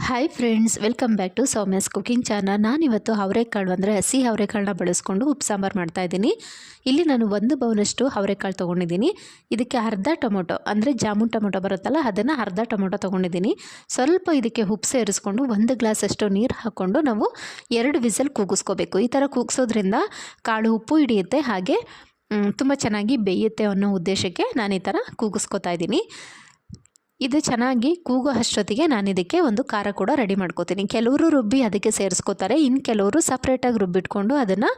Hi friends, welcome back to Soumya's cooking channel. ನಾನಿವತ್ತು ಅವರೆಕಾಳು ಅಂದರೆ ಹಸಿ ಅವರೆಕಾಳನ್ನ ಬಳಸ್ಕೊಂಡು ಉಪ್ಪು ಸಾಂಬಾರು ಮಾಡ್ತಾಯಿದ್ದೀನಿ. ಇಲ್ಲಿ ನಾನು 1 ಬೌಲಷ್ಟು ಅವರೆಕಾಳು ತೊಗೊಂಡಿದ್ದೀನಿ. ಇದಕ್ಕೆ ಅರ್ಧ ಟೊಮೊಟೊ ಅಂದರೆ ಜಾಮೂನ್ ಟೊಮೊಟೊ ಬರುತ್ತಲ್ಲ, ಅದನ್ನು ಅರ್ಧ ಟೊಮೊಟೊ ತೊಗೊಂಡಿದ್ದೀನಿ. ಸ್ವಲ್ಪ ಇದಕ್ಕೆ ಉಪ್ಪು ಸೇರಿಸ್ಕೊಂಡು 1 ಗ್ಲಾಸಷ್ಟು ನೀರು ಹಾಕ್ಕೊಂಡು ನಾವು 2 ವಿಸಲ್ ಕೂಗಿಸ್ಕೋಬೇಕು. ಈ ಥರ ಕೂಗಿಸೋದ್ರಿಂದ ಕಾಳು ಉಪ್ಪು ಹಿಡಿಯುತ್ತೆ, ಹಾಗೆ ತುಂಬ ಚೆನ್ನಾಗಿ ಬೇಯುತ್ತೆ ಅನ್ನೋ ಉದ್ದೇಶಕ್ಕೆ ನಾನು ಈ ಥರ ಕೂಗಿಸ್ಕೊತಾ ಇದ್ದೀನಿ. ಇದು ಚೆನ್ನಾಗಿ ಕೂಗೋ ಅಷ್ಟೊತ್ತಿಗೆ ನಾನು ಇದಕ್ಕೆ ಒಂದು ಖಾರ ಕೂಡ ರೆಡಿ ಮಾಡ್ಕೋತೀನಿ. ಕೆಲವರು ರುಬ್ಬಿ ಅದಕ್ಕೆ ಸೇರಿಸ್ಕೋತಾರೆ, ಇನ್ನು ಕೆಲವರು ಸಪ್ರೇಟಾಗಿ ರುಬ್ಬಿಟ್ಕೊಂಡು ಅದನ್ನು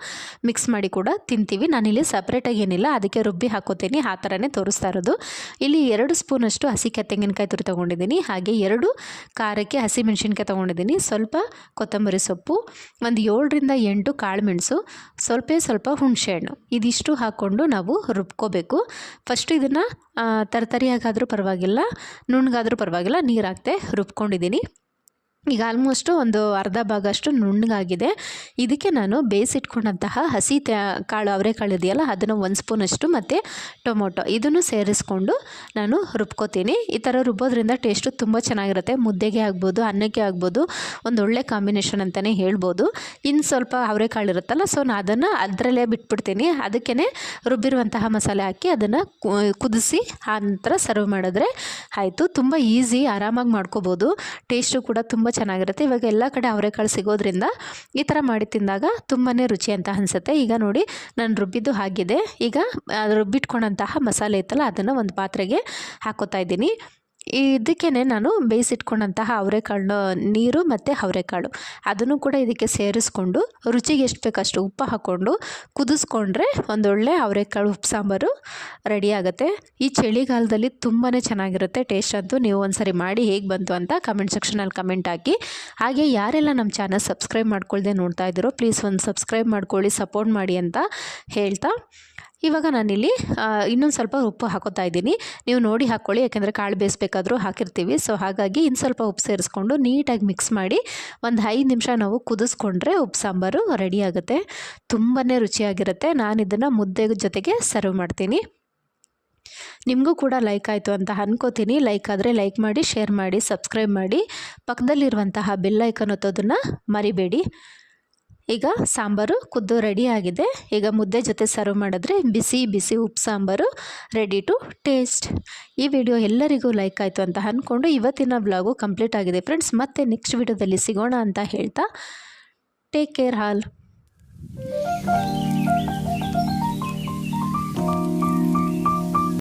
ಮಿಕ್ಸ್ ಮಾಡಿ ಕೂಡ ತಿಂತೀವಿ. ನಾನಿಲ್ಲಿ ಸಪ್ರೇಟಾಗಿ ಏನಿಲ್ಲ, ಅದಕ್ಕೆ ರುಬ್ಬಿ ಹಾಕೋತೀನಿ. ಆ ಥರನೇ ತೋರಿಸ್ತಾ ಇರೋದು. ಇಲ್ಲಿ 2 ಸ್ಪೂನಷ್ಟು ಹಸಿ ತೆಂಗಿನಕಾಯಿ ತುರಿ ತೊಗೊಂಡಿದ್ದೀನಿ, ಹಾಗೆ 2 ಖಾರಕ್ಕೆ ಹಸಿ ಮೆಣಸಿನ್ಕಾಯಿ ತೊಗೊಂಡಿದ್ದೀನಿ, ಸ್ವಲ್ಪ ಕೊತ್ತಂಬರಿ ಸೊಪ್ಪು, ಒಂದು 7ರಿಂದ 8 ಕಾಳು ಮೆಣಸು, ಸ್ವಲ್ಪ ಹುಣಸೆಹಣ್ಣು, ಇದಿಷ್ಟು ಹಾಕ್ಕೊಂಡು ನಾವು ರುಬ್ಕೋಬೇಕು. ಫಸ್ಟು ಇದನ್ನು ತರತರಿಯಾಗಾದರೂ ಪರವಾಗಿಲ್ಲ, ನುಣ್ಣಗಾದರೂ ಪರವಾಗಿಲ್ಲ, ನೀರು ಹಾಕ್ತೆ ರುಬ್ಕೊಂಡಿದ್ದೀನಿ. ಈಗ ಆಲ್ಮೋಸ್ಟು ಒಂದು ಅರ್ಧ ಭಾಗ ಅಷ್ಟು ನುಣ್ಣಗಾಗಿದೆ. ಇದಕ್ಕೆ ನಾನು ಬೇಯಿಸಿಟ್ಕೊಂಡಂತಹ ಹಸಿ ಕಾಳು ಅವರೆಕಾಳು ಇದೆಯಲ್ಲ, ಅದನ್ನು 1 ಸ್ಪೂನಷ್ಟು ಮತ್ತು ಟೊಮೊಟೊ ಇದನ್ನು ಸೇರಿಸ್ಕೊಂಡು ನಾನು ರುಬ್ಕೋತೀನಿ. ಈ ಥರ ರುಬ್ಬೋದ್ರಿಂದ ಟೇಸ್ಟು ತುಂಬ ಚೆನ್ನಾಗಿರುತ್ತೆ. ಮುದ್ದೆಗೆ ಆಗ್ಬೋದು, ಅನ್ನಕ್ಕೆ ಆಗ್ಬೋದು, ಒಂದು ಒಳ್ಳೆ ಕಾಂಬಿನೇಷನ್ ಅಂತಲೇ ಹೇಳ್ಬೋದು. ಇನ್ನು ಸ್ವಲ್ಪ ಅವರೆಕಾಳು ಇರುತ್ತಲ್ಲ, ಸೊ ನಾನು ಅದನ್ನು ಅದರಲ್ಲೇ ಬಿಟ್ಬಿಡ್ತೀನಿ. ಅದಕ್ಕೇ ರುಬ್ಬಿರುವಂತಹ ಮಸಾಲೆ ಹಾಕಿ ಅದನ್ನು ಕುದಿಸಿ ಆ ನಂತರ ಸರ್ವ್ ಮಾಡಿದ್ರೆ ಆಯಿತು. ತುಂಬ ಈಸಿ, ಆರಾಮಾಗಿ ಮಾಡ್ಕೋಬೋದು. ಟೇಸ್ಟು ಕೂಡ ತುಂಬ ಚೆನ್ನಾಗಿರುತ್ತೆ. ಇವಾಗ ಎಲ್ಲ ಕಡೆ ಅವರೆಕಾಳು ಸಿಗೋದ್ರಿಂದ ಈ ಥರ ಮಾಡಿ ತಿಂದಾಗ ತುಂಬಾ ರುಚಿ ಅಂತ ಅನಿಸುತ್ತೆ. ಈಗ ನೋಡಿ, ನಾನು ರುಬ್ಬಿದ್ದು ಆಗಿದೆ. ಈಗ ರುಬ್ಬಿಟ್ಕೊಂಡಂತಹ ಮಸಾಲೆ ಇತ್ತಲ್ಲ, ಅದನ್ನು ಒಂದು ಪಾತ್ರೆಗೆ ಹಾಕೋತಾ ಇದ್ದೀನಿ. ಇದಕ್ಕೇ ನಾನು ಬೇಯಿಸಿಟ್ಕೊಂಡಂತಹ ಅವರೆಕಾಳು ನೀರು ಮತ್ತು ಅವರೆಕಾಳು ಅದನ್ನು ಕೂಡ ಇದಕ್ಕೆ ಸೇರಿಸ್ಕೊಂಡು ರುಚಿಗೆ ಎಷ್ಟು ಬೇಕಷ್ಟು ಉಪ್ಪು ಹಾಕ್ಕೊಂಡು ಕುದಿಸ್ಕೊಂಡ್ರೆ ಒಂದೊಳ್ಳೆ ಅವರೆಕಾಳು ಉಪ್ಪು ಸಾಂಬಾರು ರೆಡಿ ಆಗುತ್ತೆ. ಈ ಚಳಿಗಾಲದಲ್ಲಿ ತುಂಬಾ ಚೆನ್ನಾಗಿರುತ್ತೆ ಟೇಸ್ಟ್ ಅಂತೂ. ನೀವು ಒಂದ್ಸರಿ ಮಾಡಿ ಹೇಗೆ ಬಂತು ಅಂತ ಕಮೆಂಟ್ ಸೆಕ್ಷನಲ್ಲಿ ಕಮೆಂಟ್ ಹಾಕಿ. ಹಾಗೆ ಯಾರೆಲ್ಲ ನಮ್ಮ ಚಾನಲ್ ಸಬ್ಸ್ಕ್ರೈಬ್ ಮಾಡ್ಕೊಳ್ದೆ ನೋಡ್ತಾ ಇದ್ದೀರೋ ಪ್ಲೀಸ್ ಒಂದು ಸಬ್ಸ್ಕ್ರೈಬ್ ಮಾಡ್ಕೊಳ್ಳಿ, ಸಪೋರ್ಟ್ ಮಾಡಿ ಅಂತ ಹೇಳ್ತಾ, ಇವಾಗ ನಾನಿಲ್ಲಿ ಇನ್ನೊಂದು ಸ್ವಲ್ಪ ಉಪ್ಪು ಹಾಕೋತಾ ಇದ್ದೀನಿ. ನೀವು ನೋಡಿ ಹಾಕ್ಕೊಳ್ಳಿ, ಯಾಕೆಂದರೆ ಕಾಳು ಬೇಯಿಸ್ಬೇಕಾದ್ರೂ ಹಾಕಿರ್ತೀವಿ. ಸೊ ಹಾಗಾಗಿ ಇನ್ನು ಸ್ವಲ್ಪ ಉಪ್ಪು ಸೇರಿಸ್ಕೊಂಡು ನೀಟಾಗಿ ಮಿಕ್ಸ್ ಮಾಡಿ ಒಂದು 5 ನಿಮಿಷ ನಾವು ಕುದಿಸ್ಕೊಂಡ್ರೆ ಉಪ್ಪು ಸಾಂಬಾರು ರೆಡಿ ಆಗುತ್ತೆ. ತುಂಬಾ ರುಚಿಯಾಗಿರುತ್ತೆ. ನಾನು ಇದನ್ನು ಮುದ್ದೆ ಜೊತೆಗೆ ಸರ್ವ್ ಮಾಡ್ತೀನಿ. ನಿಮಗೂ ಕೂಡ ಲೈಕ್ ಆಯಿತು ಅಂತ ಅನ್ಕೋತೀನಿ. ಲೈಕ್ ಆದರೆ ಲೈಕ್ ಮಾಡಿ, ಶೇರ್ ಮಾಡಿ, ಸಬ್ಸ್ಕ್ರೈಬ್ ಮಾಡಿ, ಪಕ್ಕದಲ್ಲಿರುವಂತಹ ಬೆಲ್ ಐಕನ್ ಒತ್ತೋದನ್ನು ಮರಿಬೇಡಿ. ಈಗ ಸಾಂಬಾರು ಕುದ್ದು ರೆಡಿ ಆಗಿದೆ. ಈಗ ಮುದ್ದೆ ಜೊತೆ ಸರ್ವ್ ಮಾಡಿದ್ರೆ ಬಿಸಿ ಬಿಸಿ ಉಪ್ಪು ಸಾಂಬಾರು ರೆಡಿ ಟು ಟೇಸ್ಟ್. ಈ ವಿಡಿಯೋ ಎಲ್ಲರಿಗೂ ಲೈಕ್ ಆಯಿತು ಅಂತ ಅಂದ್ಕೊಂಡು ಇವತ್ತಿನ ವ್ಲಾಗು ಕಂಪ್ಲೀಟ್ ಆಗಿದೆ ಫ್ರೆಂಡ್ಸ್. ಮತ್ತೆ ನೆಕ್ಸ್ಟ್ ವಿಡಿಯೋದಲ್ಲಿ ಸಿಗೋಣ ಅಂತ ಹೇಳ್ತಾ, ಟೇಕ್ ಕೇರ್ ಆಲ್.